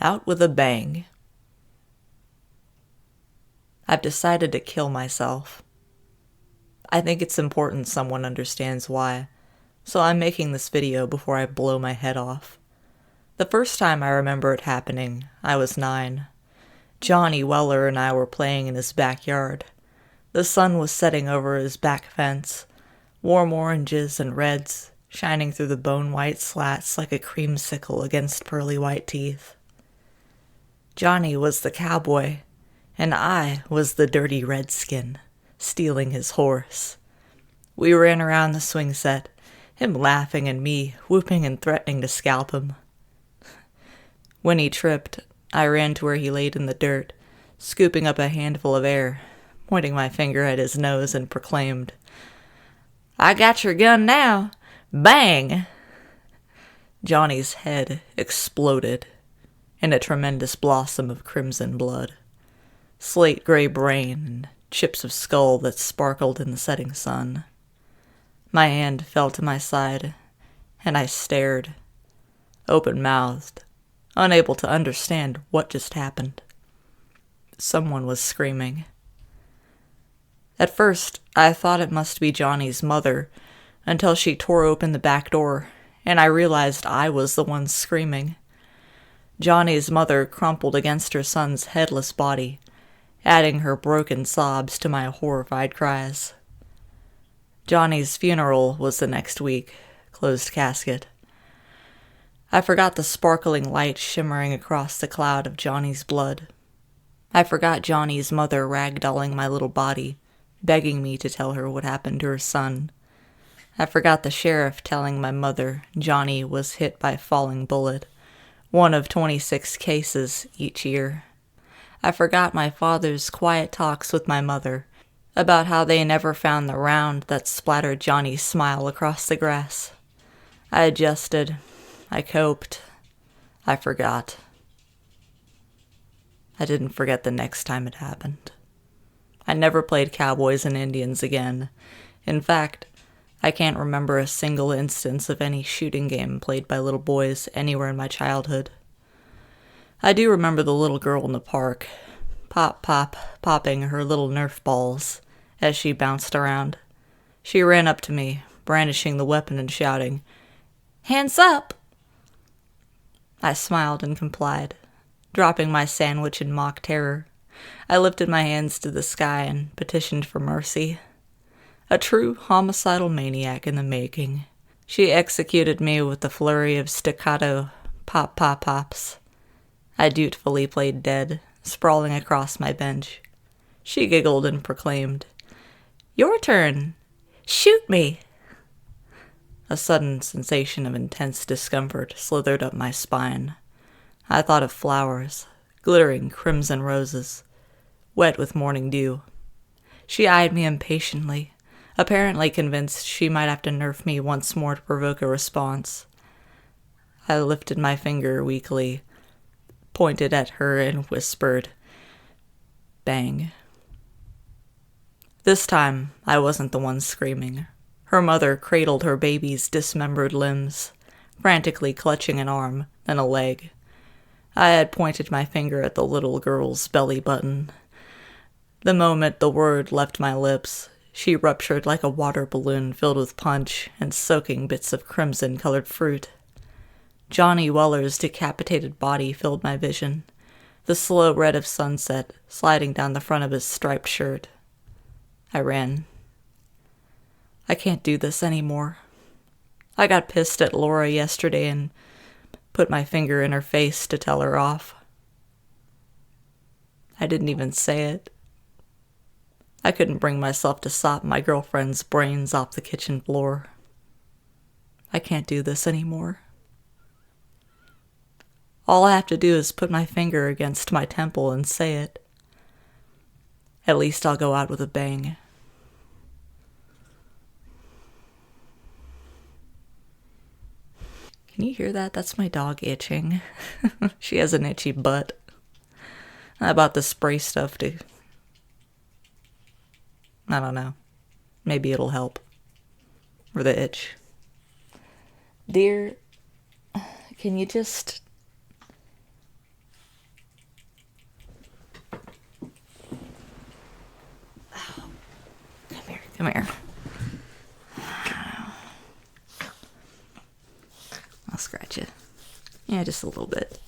Out with a bang. I've decided to kill myself. I think it's important someone understands why, so I'm making this video before I blow my head off. The first time I remember it happening, I was 9. Johnny Weller and I were playing in his backyard. The sun was setting over his back fence, warm oranges and reds shining through the bone-white slats like a creamsicle against pearly white teeth. Johnny was the cowboy, and I was the dirty redskin, stealing his horse. We ran around the swing set, him laughing and me whooping and threatening to scalp him. When he tripped, I ran to where he laid in the dirt, scooping up a handful of air, pointing my finger at his nose and proclaimed, "I got your gun now! Bang!" Johnny's head exploded in a tremendous blossom of crimson blood, slate-gray brain and chips of skull that sparkled in the setting sun. My hand fell to my side, and I stared, open-mouthed, unable to understand what just happened. Someone was screaming. At first, I thought it must be Johnny's mother, until she tore open the back door, and I realized I was the one screaming. Johnny's mother crumpled against her son's headless body, adding her broken sobs to my horrified cries. Johnny's funeral was the next week, closed casket. I forgot the sparkling light shimmering across the cloud of Johnny's blood. I forgot Johnny's mother ragdolling my little body, begging me to tell her what happened to her son. I forgot the sheriff telling my mother Johnny was hit by a falling bullet, one of 26 cases each year. I forgot my father's quiet talks with my mother about how they never found the round that splattered Johnny's smile across the grass. I adjusted. I coped. I forgot. I didn't forget the next time it happened. I never played cowboys and Indians again. In fact, I can't remember a single instance of any shooting game played by little boys anywhere in my childhood. I do remember the little girl in the park, popping her little Nerf balls as she bounced around. She ran up to me, brandishing the weapon and shouting, "Hands up!" I smiled and complied, dropping my sandwich in mock terror. I lifted my hands to the sky and petitioned for mercy. A true homicidal maniac in the making. She executed me with a flurry of staccato pops. I dutifully played dead, sprawling across my bench. She giggled and proclaimed, "Your turn! Shoot me!" A sudden sensation of intense discomfort slithered up my spine. I thought of flowers, glittering crimson roses, wet with morning dew. She eyed me impatiently, apparently convinced she might have to nerf me once more to provoke a response. I lifted my finger weakly, pointed at her, and whispered, "Bang." This time, I wasn't the one screaming. Her mother cradled her baby's dismembered limbs, frantically clutching an arm, then a leg. I had pointed my finger at the little girl's belly button. The moment the word left my lips, she ruptured like a water balloon filled with punch and soaking bits of crimson-colored fruit. Johnny Weller's decapitated body filled my vision, the slow red of sunset sliding down the front of his striped shirt. I ran. I can't do this anymore. I got pissed at Laura yesterday and put my finger in her face to tell her off. I didn't even say it. I couldn't bring myself to sop my girlfriend's brains off the kitchen floor. I can't do this anymore. All I have to do is put my finger against my temple and say it. At least I'll go out with a bang. Can you hear that? That's my dog itching. She has an itchy butt. I bought the spray stuff to... I don't know. Maybe it'll help. Or the itch. Dear, can you just... Come here. I'll scratch you. Yeah, just a little bit.